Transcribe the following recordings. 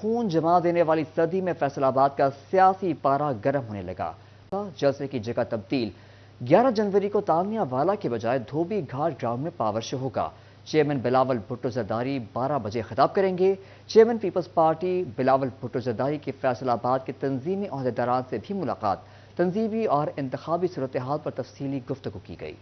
خون جما دینے والی صدی میں فیصل آباد کا سیاسی پارا گرم ہونے لگا۔ جلسے کی جگہ تبدیل 11 جنوری کو تالمیہ والا کے بجائے دھوبی گھاٹ گراؤنڈ میں پاور شو ہوگا۔ چیئرمین بلاول بھٹو زرداری 12 بجے خطاب کریں گے۔ چیئرمین پیپلز پارٹی بلاول بھٹو زرداری کی فیصل آباد کے تنظیمی عہدیداران سے بھی ملاقات، تنظیمی اور انتخابی صورتحال پر تفصیلی گفتگو کی گئی۔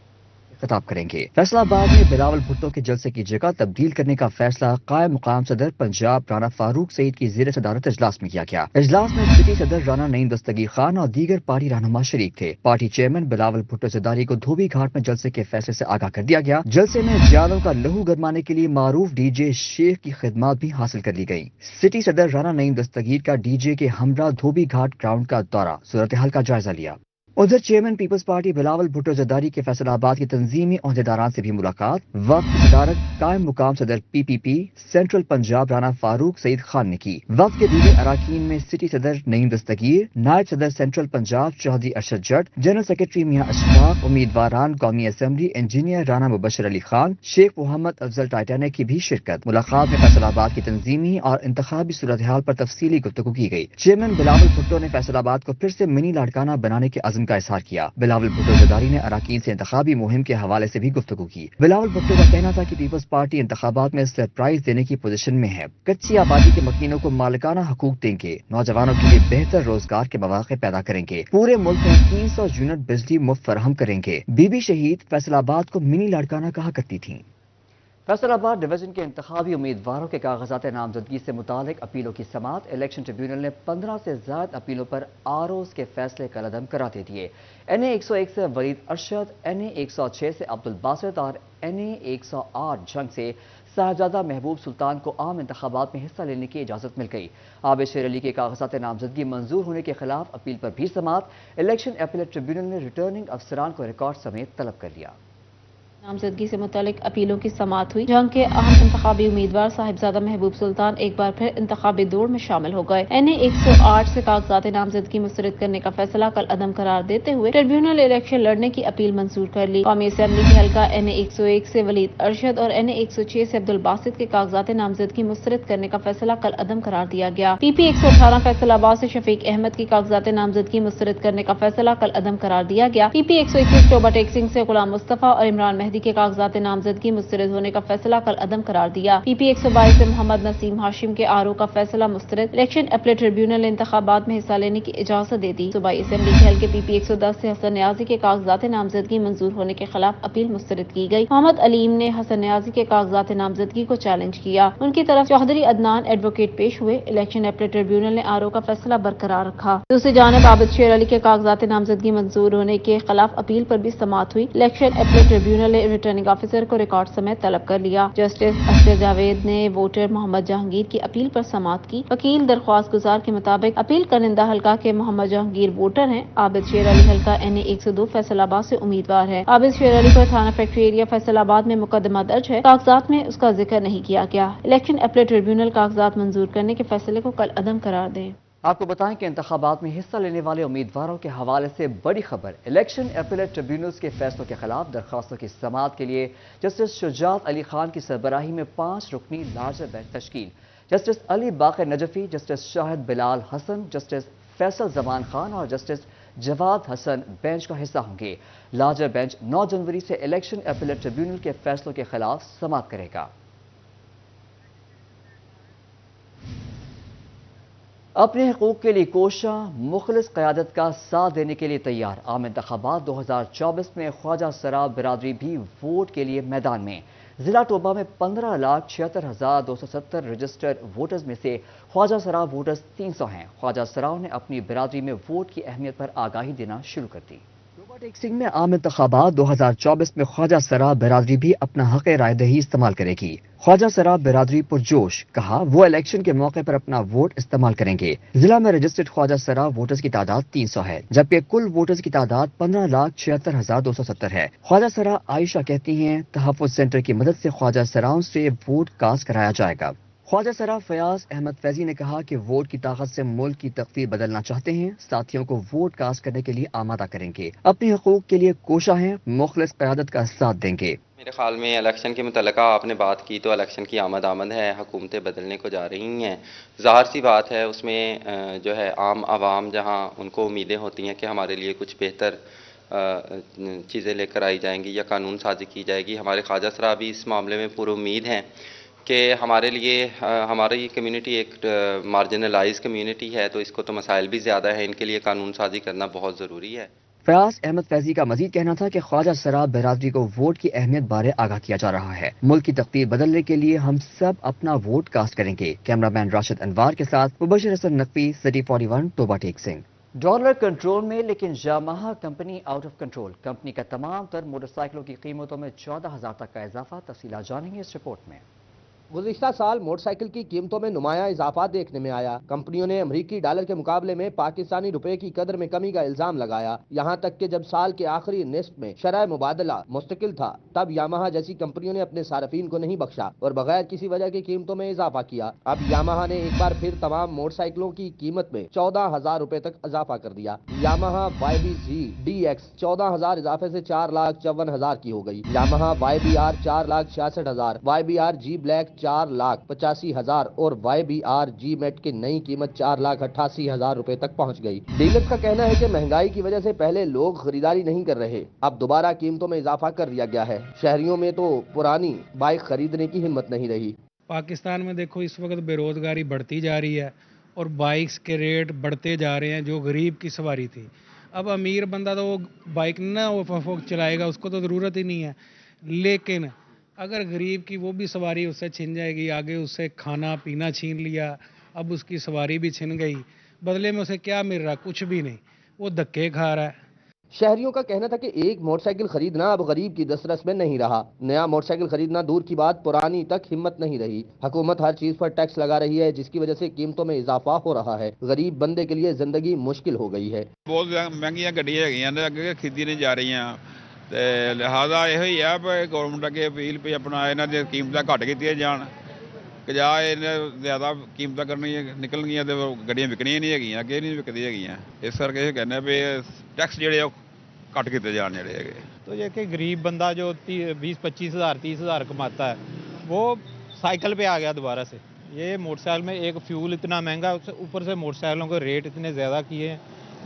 خطاب کریں گے۔ فیصل آباد میں بلاول بھٹو کے جلسے کی جگہ تبدیل کرنے کا فیصلہ قائم مقام صدر پنجاب رانا فاروق سعید کی زیر صدارت اجلاس میں کیا گیا۔ اجلاس میں سٹی صدر رانا نعیم دستگیر خان اور دیگر پارٹی رہنما شریک تھے۔ پارٹی چیئرمین بلاول بھٹو زرداری کو دھوبی گھاٹ میں جلسے کے فیصلے سے آگاہ کر دیا گیا۔ جلسے میں جانوں کا لہو گرمانے کے لیے معروف ڈی جے شیخ کی خدمات بھی حاصل کر لی گئی۔ سٹی صدر رانا نعیم دستگیر کا ڈی جے کے ہمراہ دھوبی گھاٹ گراؤنڈ کا دورہ، صورتحال کا جائزہ لیا۔ ادھر چیئرمین پیپلز پارٹی بلاول بھٹو زرداری کے فیصل آباد کے تنظیمی عہدیداران سے بھی ملاقات، وفد کی صدارت قائم مقام صدر پی پی پی سینٹرل پنجاب رانا فاروق سعید خان نے کی۔ وفد کے دیگر اراکین میں سٹی صدر نعیم دستگیر، نائب صدر سینٹرل پنجاب چودھری ارشد جٹ، جنرل سیکرٹری میاں اشفاق، امیدواران قومی اسمبلی انجینئر رانا مبشر علی خان، شیخ محمد افضل ٹائٹانک کی بھی شرکت۔ ملاقات میں فیصل آباد کی تنظیمی اور انتخابی صورتحال پر تفصیلی گفتگو کی گئی۔ چیئرمین بلاول بھٹو نے فیصل آباد کو پھر سے منی لاڑکانہ بنانے کے عزم کا اظہار کیا۔ بلاول بھٹو زرداری نے اراکین سے انتخابی مہم کے حوالے سے بھی گفتگو کی۔ بلاول بھٹو کا کہنا تھا کہ پیپلز پارٹی انتخابات میں سرپرائز دینے کی پوزیشن میں ہے۔ کچی آبادی کے مکینوں کو مالکانہ حقوق دیں گے، نوجوانوں کے لیے بہتر روزگار کے مواقع پیدا کریں گے، پورے ملک میں 300 یونٹ بجلی مفت فراہم کریں گے۔ بی بی شہید فیصل آباد کو منی لاڑکانہ کہا کرتی تھیں۔ فیصل آباد ڈویژن کے انتخابی امیدواروں کے کاغذات نامزدگی سے متعلق اپیلوں کی سماعت، الیکشن ٹریبیونل نے 15 سے زائد اپیلوں پر آروز کے فیصلے کالعدم کرا دے دیے۔ این اے 101 سے ولید ارشد، این اے 106 سے عبدالباسط اور این اے 108 جنگ سے صاحبزادہ محبوب سلطان کو عام انتخابات میں حصہ لینے کی اجازت مل گئی۔ عابد شیر علی کے کاغذات نامزدگی منظور ہونے کے خلاف اپیل پر بھی سماعت، الیکشن اپیلیٹ ٹریبیونل نے ریٹرننگ افسران کو ریکارڈ سمیت طلب کر لیا۔ نامزدگی سے متعلق اپیلوں کی سماعت ہوئی۔ جنگ کے اہم انتخابی امیدوار صاحبزادہ محبوب سلطان ایک بار پھر انتخابی دوڑ میں شامل ہو گئے۔ این اے 108 سے کاغذات نامزدگی مسترد کرنے کا فیصلہ کل عدم قرار دیتے ہوئے ٹریبیونل الیکشن لڑنے کی اپیل منظور کر لی۔ قومی اسمبلی کے حلقہ این اے 101 سے ولید ارشد اور این اے 106 سے عبدالباسط کے کاغذات نامزدگی مسترد کرنے کا فیصلہ کل عدم قرار دیا گیا۔ پی پی 118 فیصل آباد سے شفیق احمد کی کاغذات نامزدگی مسترد کرنے کا فیصلہ کل عدم قرار دیا گیا۔ پی پی 121 ٹوبہ ٹیک سنگھ سے غلام مصطفیٰ اور عمران مہدی کے کاغذات نامزدگی مسترد ہونے کا فیصلہ کل عدم قرار دیا۔ پی پی 122 سے محمد نسیم ہاشم کے آر او کا فیصلہ مسترد۔ الیکشن اپیلیٹ ٹریبیونل نے انتخابات میں حصہ لینے کی اجازت دے دی۔ صوبائی اسمبلی کے حلقے پی پی 110 سے حسن نیازی کے کاغذات نامزدگی منظور ہونے کے خلاف اپیل مسترد کی گئی۔ محمد علیم نے حسن نیازی کے کاغذات نامزدگی کو چیلنج کیا۔ ان کی طرف چوہدری عدنان ایڈوکیٹ پیش ہوئے۔ الیکشن اپیلیٹ ٹریبیونل نے آر او کا فیصلہ برقرار رکھا۔ دوسری جانب عابد شیر علی کے کاغذات نامزدگی منظور ہونے کے خلاف اپیل پر بھی سماعت ہوئی۔ الیکشن اپیلیٹ ٹریبیونل نے ریٹرننگ آفیسر کو ریکارڈ سمیت طلب کر لیا۔ جسٹس اسجد جاوید نے ووٹر محمد جہانگیر کی اپیل پر سماعت کی۔ وکیل درخواست گزار کے مطابق اپیل کنندہ حلقہ کے محمد جہانگیر ووٹر ہیں۔ عابد شیر علی حلقہ این اے 102 فیصل آباد سے امیدوار ہے۔ عابد شیر علی پر تھانہ فیکٹری ایریا فیصل آباد میں مقدمہ درج ہے۔ کاغذات میں اس کا ذکر نہیں کیا گیا۔ الیکشن اپیلیٹ ٹریبیونل کاغذات منظور کرنے کے فیصلے کو کل عدم قرار دے۔ آپ کو بتائیں کہ انتخابات میں حصہ لینے والے امیدواروں کے حوالے سے بڑی خبر، الیکشن اپیلیٹ ٹریبیونلز کے فیصلوں کے خلاف درخواستوں کی سماعت کے لیے جسٹس شجاعت علی خان کی سربراہی میں 5 رکنی لارجر بینچ تشکیل۔ جسٹس علی باقر نجفی، جسٹس شاہد بلال حسن، جسٹس فیصل زمان خان اور جسٹس جواد حسن بینچ کا حصہ ہوں گے۔ لارجر بینچ 9 جنوری سے الیکشن اپیلیٹ ٹریبیونل کے فیصلوں کے خلاف سماعت کرے گا۔ اپنے حقوق کے لیے کوشاں، مخلص قیادت کا ساتھ دینے کے لیے تیار۔ عام انتخابات 2024 میں خواجہ سراب برادری بھی ووٹ کے لیے میدان میں۔ ضلع ٹوبہ میں 15,76,270 رجسٹرڈ ووٹرز میں سے خواجہ سراب ووٹرز 300 ہیں۔ خواجہ سراب نے اپنی برادری میں ووٹ کی اہمیت پر آگاہی دینا شروع کر دی۔ ٹوبہ ٹیک سنگھ میں عام انتخابات 2024 میں خواجہ سراب برادری بھی اپنا حق رائے دہی استعمال کرے گی۔ خواجہ سراب برادری پرجوش، کہا وہ الیکشن کے موقع پر اپنا ووٹ استعمال کریں گے۔ ضلع میں رجسٹرڈ خواجہ سراب ووٹرز کی تعداد 300 ہے، جبکہ کل ووٹرز کی تعداد 15,76,270 ہے۔ خواجہ سراب عائشہ کہتی ہیں تحفظ سینٹر کی مدد سے خواجہ سراؤں سے ووٹ کاسٹ کرایا جائے گا۔ خواجہ سرا فیاض احمد فیضی نے کہا کہ ووٹ کی طاقت سے ملک کی تقدیر بدلنا چاہتے ہیں، ساتھیوں کو ووٹ کاسٹ کرنے کے لیے آمادہ کریں گے، اپنے حقوق کے لیے کوشاں ہیں، مخلص قیادت کا ساتھ دیں گے۔ میرے خیال میں الیکشن کے متعلقہ آپ نے بات کی تو الیکشن کی آمد ہے، حکومتیں بدلنے کو جا رہی ہیں، ظاہر سی بات ہے اس میں جو ہے عام عوام جہاں ان کو امیدیں ہوتی ہیں کہ ہمارے لیے کچھ بہتر چیزیں لے کر آئی جائیں گی یا قانون سازی کی جائے گی، ہمارے خواجہ سرا بھی اس معاملے میں پر امید ہیں کہ ہمارے لیے ہماری کمیونٹی ایک مارجنلائز کمیونٹی ہے، تو اس کو تو مسائل بھی زیادہ ہیں، ان کے لیے قانون سازی کرنا بہت ضروری ہے۔ فیاض احمد فیضی کا مزید کہنا تھا کہ خواجہ سرا برادری کو ووٹ کی اہمیت بارے آگاہ کیا جا رہا ہے، ملک کی تقدیر بدلنے کے لیے ہم سب اپنا ووٹ کاسٹ کریں گے۔ کیمرہ مین راشد انوار کے ساتھ مبشر حسن نقوی، سٹی 41، توبہ ٹیک سنگھ۔ ڈالر کنٹرول میں لیکن Yamaha company out of control, company کا تمام تر موٹر سائیکلوں کی قیمتوں میں 14,000 تک کا اضافہ، تفصیلات جانیں گے اس رپورٹ میں۔ گزشتہ سال موٹر سائیکل کی قیمتوں میں نمایاں اضافہ دیکھنے میں آیا۔ کمپنیوں نے امریکی ڈالر کے مقابلے میں پاکستانی روپے کی قدر میں کمی کا الزام لگایا، یہاں تک کہ جب سال کے آخری نصف میں شرح مبادلہ مستقل تھا تب یاماہا جیسی کمپنیوں نے اپنے صارفین کو نہیں بخشا اور بغیر کسی وجہ کے قیمتوں میں اضافہ کیا۔ اب یاماہا نے ایک بار پھر تمام موٹر سائیکلوں کی قیمت میں 14,000 روپے تک اضافہ کر دیا۔ یاماہا YBZ DX 14,000 اضافے سے 4,54,000 کی ہو گئی۔ Yamaha YBR 4,66,000، YBR G Black 4,85,000 اور YBR G Met کی نئی قیمت 4,88,000 روپے تک پہنچ گئی۔ ڈیلرز کا کہنا ہے کہ مہنگائی کی وجہ سے پہلے لوگ خریداری نہیں کر رہے، اب دوبارہ قیمتوں میں اضافہ کر دیا گیا ہے۔ شہریوں میں تو پرانی بائک خریدنے کی ہمت نہیں رہی۔ پاکستان میں دیکھو اس وقت بے روزگاری بڑھتی جا رہی ہے اور بائکس کے ریٹ بڑھتے جا رہے ہیں، جو غریب کی سواری تھی۔ اب امیر بندہ تو وہ بائک نہ چلائے گا، اس کو تو ضرورت ہی نہیں ہے، لیکن اگر غریب کی وہ بھی سواری اس سے چھن جائے گی، آگے اس سے کھانا پینا چھین لیا، اب اس کی سواری بھی چھن گئی، بدلے میں اسے کیا مل رہا؟ کچھ بھی نہیں، وہ دھکے کھا رہا ہے۔ شہریوں کا کہنا تھا کہ ایک موٹر سائیکل خریدنا اب غریب کی دسترس میں نہیں رہا، نیا موٹر سائیکل خریدنا دور کی بات، پرانی تک ہمت نہیں رہی۔ حکومت ہر چیز پر ٹیکس لگا رہی ہے جس کی وجہ سے قیمتوں میں اضافہ ہو رہا ہے، غریب بندے کے لیے زندگی مشکل ہو گئی ہے۔ بہت مہنگیاں گڈیاں ہیں نے اگے کھیتی نہیں جا رہی ہیں، تے لہذا یہ ہے کہ گورنمنٹ اگے اپیل پہ اپنا یہاں دی قیمتیں گھٹ کیتیاں جان، کہ جا زیادہ قیمتیں کرنی نکل گیا تو گڈیاں وکنیاں نہیں ہے، اگے نہیں وکدی ہے، اس کر کے کہنے بھی ٹیکس جڑے کٹ کیتے جان جڑے ہے۔ تو یہ کہ غریب بندہ جو 20-25 ہزار 30 ہزار کماتا ہے وہ سائیکل پہ آ گیا دوبارہ سے۔ یہ موٹر سائیکل میں ایک فیول اتنا مہنگا، اوپر سے موٹر سائیکلوں کے ریٹ اتنے زیادہ کیے ہیں،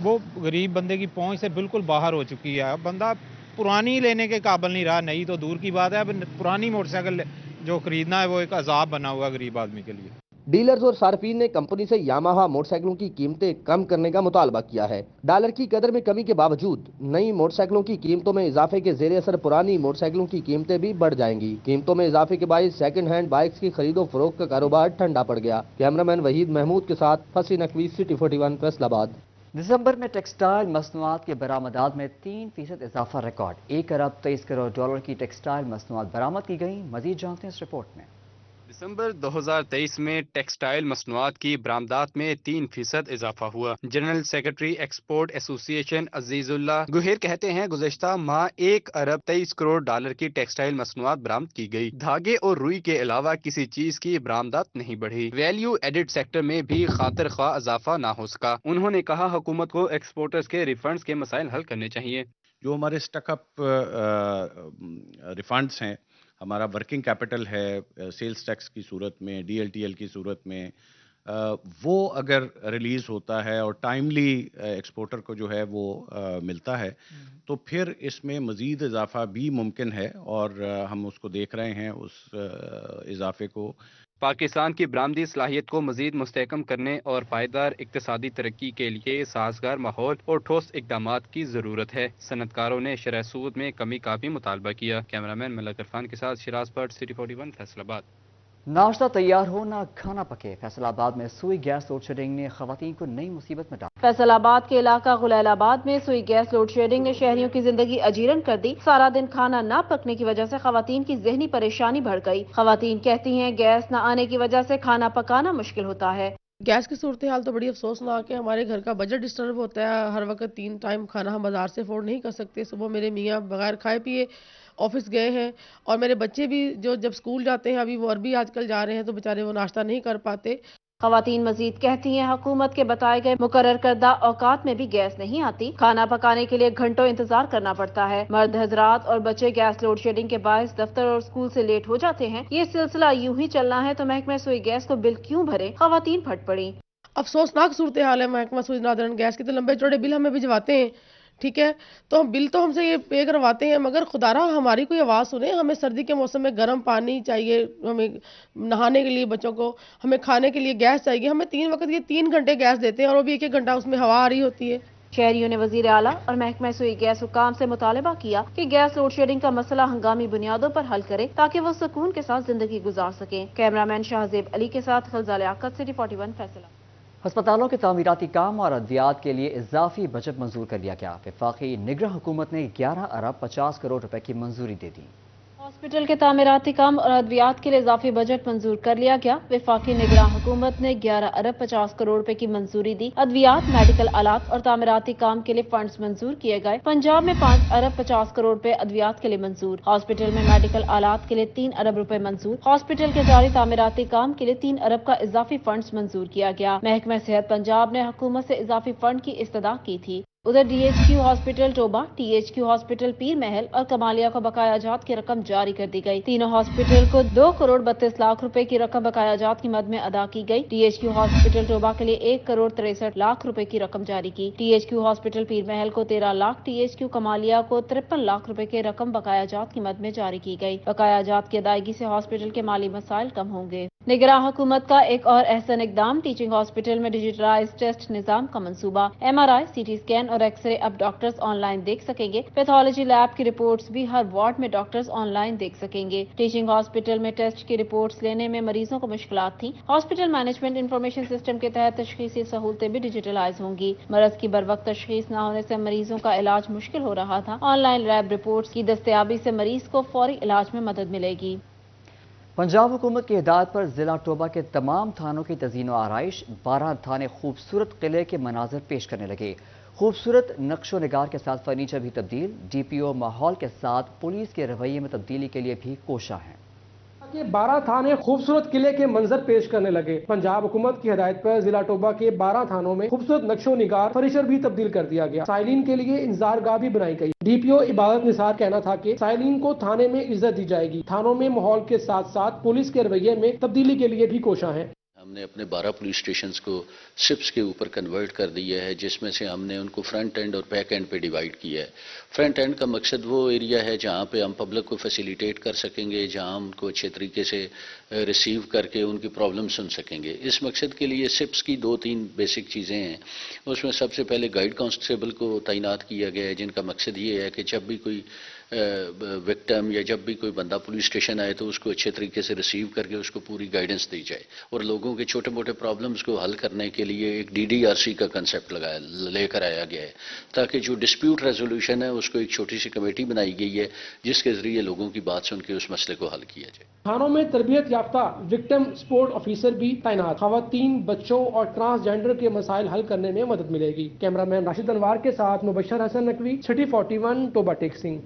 وہ غریب بندے کی پہنچ سے بالکل باہر ہو چکی ہے۔ اب بندہ پرانی لینے کے قابل نہیں رہا، نئی تو دور کی بات ہے، اب پرانی موٹر سائیکل جو خریدنا ہے وہ ایک عذاب بنا ہوا غریب آدمی کے لیے۔ ڈیلرز اور صارفین نے کمپنی سے یاماہا موٹر سائیکلوں کی قیمتیں کم کرنے کا مطالبہ کیا ہے۔ ڈالر کی قدر میں کمی کے باوجود نئی موٹر سائیکلوں کی قیمتوں میں اضافے کے زیر اثر پرانی موٹر سائیکلوں کی قیمتیں بھی بڑھ جائیں گی۔ قیمتوں میں اضافے کے باعث سیکنڈ ہینڈ بائکس کی خرید و فروخت کا کاروبار ٹھنڈا پڑ گیا۔ کیمرہ مین وحید محمود کے ساتھ فصیح نقوی، سٹی 41، فیصل آباد۔ دسمبر میں ٹیکسٹائل مصنوعات کے برآمدات میں 3% اضافہ ریکارڈ، 1,23 کروڑ ڈالر کی ٹیکسٹائل مصنوعات برآمد کی گئیں، مزید جانتے ہیں اس رپورٹ میں۔ دسمبر 2023 میں ٹیکسٹائل مصنوعات کی برآمدات میں 3% اضافہ ہوا۔ جنرل سیکرٹری ایکسپورٹ ایسوسی ایشن عزیز اللہ گوہر کہتے ہیں گزشتہ ماہ 1,23 کروڑ ڈالر کی ٹیکسٹائل مصنوعات برآمد کی گئی۔ دھاگے اور روئی کے علاوہ کسی چیز کی برآمدات نہیں بڑھی۔ ویلیو ایڈڈ سیکٹر میں بھی خاطر خواہ اضافہ نہ ہو سکا۔ انہوں نے کہا حکومت کو ایکسپورٹرز کے ریفنڈز کے مسائل حل کرنے چاہیے۔ جو ہمارے اسٹک اپ ریفنڈس ہیں، ہمارا ورکنگ کیپٹل ہے سیلز ٹیکس کی صورت میں، DLTL کی صورت میں، وہ اگر ریلیز ہوتا ہے اور ٹائملی ایکسپورٹر کو جو ہے وہ ملتا ہے تو پھر اس میں مزید اضافہ بھی ممکن ہے، اور ہم اس کو دیکھ رہے ہیں اس اضافے کو۔ پاکستان کی برآمدی صلاحیت کو مزید مستحکم کرنے اور پائیدار اقتصادی ترقی کے لیے سازگار ماحول اور ٹھوس اقدامات کی ضرورت ہے۔ صنعت کاروں نے شرح سود میں کمی کا بھی مطالبہ کیا۔ کیمرہ مین ملک عرفان کے ساتھ شراز بٹ، سٹی 41، فیصل آباد۔ ناشتہ تیار ہو نہ کھانا پکے، فیصل آباد میں سوئی گیس لوڈ شیڈنگ نے خواتین کو نئی مصیبت میں ڈالا۔ فیصل آباد کے علاقہ غلیل آباد میں سوئی گیس لوڈ شیڈنگ نے شہریوں کی زندگی اجیرن کر دی۔ سارا دن کھانا نہ پکنے کی وجہ سے خواتین کی ذہنی پریشانی بڑھ گئی۔ خواتین کہتی ہیں گیس نہ آنے کی وجہ سے کھانا پکانا مشکل ہوتا ہے۔ گیس کی صورتحال تو بڑی افسوسناک ہے، ہمارے گھر کا بجٹ ڈسٹرب ہوتا ہے، ہر وقت 3 ٹائم کھانا ہم بازار سے افورڈ نہیں کر سکتے۔ صبح میرے میاں بغیر کھائے پیے آفس گئے ہیں، اور میرے بچے بھی جو جب اسکول جاتے ہیں ابھی وہ عربی آج کل جا رہے ہیں تو بیچارے وہ ناشتہ نہیں کر پاتے۔ خواتین مزید کہتی ہیں حکومت کے بتائے گئے مقرر کردہ اوقات میں بھی گیس نہیں آتی، کھانا پکانے کے لیے گھنٹوں انتظار کرنا پڑتا ہے، مرد حضرات اور بچے گیس لوڈ شیڈنگ کے باعث دفتر اور اسکول سے لیٹ ہو جاتے ہیں۔ یہ سلسلہ یوں ہی چلنا ہے تو محکمہ سوئی گیس کو بل کیوں بھرے؟ خواتین پھٹ پڑی۔ افسوسناک صورتحال ہے محکمہ سوئی نادرن گیس کی، تو لمبے چوڑے بل ہمیں بھجواتے ہیں، ٹھیک ہے، تو ہم بل تو ہم سے یہ پے کرواتے ہیں، مگر خدا را ہماری کوئی آواز سنیں۔ ہمیں سردی کے موسم میں گرم پانی چاہیے، ہمیں نہانے کے لیے بچوں کو، ہمیں کھانے کے لیے گیس چاہیے، ہمیں 3 وقت کے 3 گھنٹے گیس دیتے ہیں اور وہ بھی 1 گھنٹہ اس میں ہوا آ رہی ہوتی ہے۔ شہریوں نے وزیر اعلیٰ اور محکمہ سوئی گیس حکام سے مطالبہ کیا کہ گیس لوڈ شیڈنگ کا مسئلہ ہنگامی بنیادوں پر حل کرے تاکہ وہ سکون کے ساتھ زندگی گزار سکیں۔ کیمرامین شاہزیب علی کے ساتھ خلزہ لیاقت، سٹی 41 فیصلہ۔ ہسپتالوں کے تعمیراتی کام اور ادویات کے لیے اضافی بجٹ منظور کر لیا گیا۔ وفاقی نگراں حکومت نے 11 ارب 50 کروڑ روپے کی منظوری دے دی۔ ہاسپٹل کے تعمیراتی کام اور ادویات کے لیے اضافی بجٹ منظور کر لیا گیا۔ وفاقی نگراں حکومت نے 11 ارب 50 کروڑ روپے کی منظوری دی۔ ادویات، میڈیکل آلات اور تعمیراتی کام کے لیے فنڈز منظور کیے گئے۔ پنجاب میں 5 ارب 50 کروڑ روپے ادویات کے لیے منظور۔ ہاسپٹل میں میڈیکل آلات کے لیے 3 ارب روپے منظور۔ ہاسپٹل کے جاری تعمیراتی کام کے لیے 3 ارب کا اضافی فنڈز منظور کیا گیا۔ محکمہ صحت پنجاب نے حکومت سے اضافی فنڈ کی استدعا کی تھی۔ ادھر D H Q hospital Toba, T H Q hospital Pir Mahal اور کمالیہ کو بقایا جات کی رقم جاری کر دی گئی۔ تینوں ہاسپٹل کو 2 کروڑ 32 لاکھ روپے کی رقم بقایا جات کی مد میں ادا کی گئی۔ T H Q hospital Toba کے لیے 1 کروڑ 63 لاکھ روپے کی رقم جاری کی۔ T H Q hospital Pir Mahal کو 13 lakh, T H Q Kamalia کو 53 لاکھ روپے کی رقم بقایا جات کی مد میں جاری کی گئی۔ بقایا جات کی ادائیگی سے ہاسپٹل کے مالی مسائل کم ہوں گے۔ نگراں حکومت کا ایک اور احسن اقدام، ٹیچنگ ہاسپٹل میں ڈیجیٹلائز ٹیسٹ نظام کا منصوبہ۔ ایم آر آئی، سی ٹی اسکین اور ایکس رے اب ڈاکٹرز آن لائن دیکھ سکیں گے۔ پیتھولوجی لیب کی رپورٹس بھی ہر وارڈ میں ڈاکٹرز آن لائن دیکھ سکیں گے۔ ٹیچنگ ہاسپٹل میں ٹیسٹ کی رپورٹس لینے میں مریضوں کو مشکلات تھیں۔ ہاسپٹل مینجمنٹ انفارمیشن سسٹم کے تحت تشخیصی سہولتیں بھی ڈیجیٹلائز ہوں گی۔ مرض کی بروقت تشخیص نہ ہونے سے مریضوں کا علاج مشکل ہو رہا تھا۔ آن لائن لیب رپورٹس کی دستیابی سے مریض کو فوری علاج میں مدد ملے گی۔ پنجاب حکومت کی ہدایت پر ضلع ٹوبہ کے تمام تھانوں کی تزئین و آرائش، 12 تھانے خوبصورت قلعے کے مناظر پیش کرنے لگے۔ خوبصورت نقش و نگار کے ساتھ فرنیچر بھی تبدیل، ڈی پی او ماحول کے ساتھ پولیس کے رویے میں تبدیلی کے لیے بھی کوشاں ہیں۔ 12 تھانے خوبصورت قلعے کے منظر پیش کرنے لگے۔ پنجاب حکومت کی ہدایت پر ضلع ٹوبہ کے 12 تھانوں میں خوبصورت نقش و نگار فرنیچر بھی تبدیل کر دیا گیا۔ سائلین کے لیے انتظار گاہ بھی بنائی گئی۔ ڈی پی او عبادت نثار کہنا تھا کہ سائلین کو تھانے میں عزت دی جائے گی۔ تھانوں میں ماحول کے ساتھ ساتھ پولیس کے رویے میں تبدیلی کے لیے بھی کوشاں ہیں۔ ہم نے اپنے 12 پولیس اسٹیشنز کو سپس کے اوپر کنورٹ کر دیا ہے، جس میں سے ہم نے ان کو فرنٹ اینڈ اور بیک اینڈ پہ ڈیوائیڈ کیا ہے۔ فرنٹ اینڈ کا مقصد وہ ایریا ہے جہاں پہ ہم پبلک کو فیسیلیٹیٹ کر سکیں گے، جہاں ہم کو اچھے طریقے سے ریسیو کر کے ان کی پرابلم سن سکیں گے۔ اس مقصد کے لیے سپس کی 2-3 بیسک چیزیں ہیں۔ اس میں سب سے پہلے گائیڈ کانسٹیبل کو تعینات کیا گیا ہے، جن کا مقصد یہ ہے کہ جب بھی کوئی وکٹم یا جب بھی کوئی بندہ پولیس اسٹیشن آئے تو اس کو اچھے طریقے سے ریسیو کر کے اس کو پوری گائیڈنس دی جائے، اور لوگوں کے چھوٹے موٹے پرابلمس کو حل کرنے کے لیے ایک ڈی ڈی آر سی کا کنسیپٹ لے کر آیا گیا ہے، تاکہ جو ڈسپیوٹ ریزولوشن ہے اس کو ایک چھوٹی سی کمیٹی بنائی گئی ہے جس کے ذریعے لوگوں کی بات سن کے اس مسئلے کو حل کیا جائے۔ تھانوں میں تربیت یافتہ وکٹم سپورٹ آفیسر بھی تعینات، خواتین، بچوں اور ٹرانسجینڈر کے مسائل حل کرنے میں مدد ملے گی۔ کیمرہ مین راشد انوار کے ساتھ مبشر حسن نقوی، سٹی 41 ٹوبہ ٹیک سنگھ۔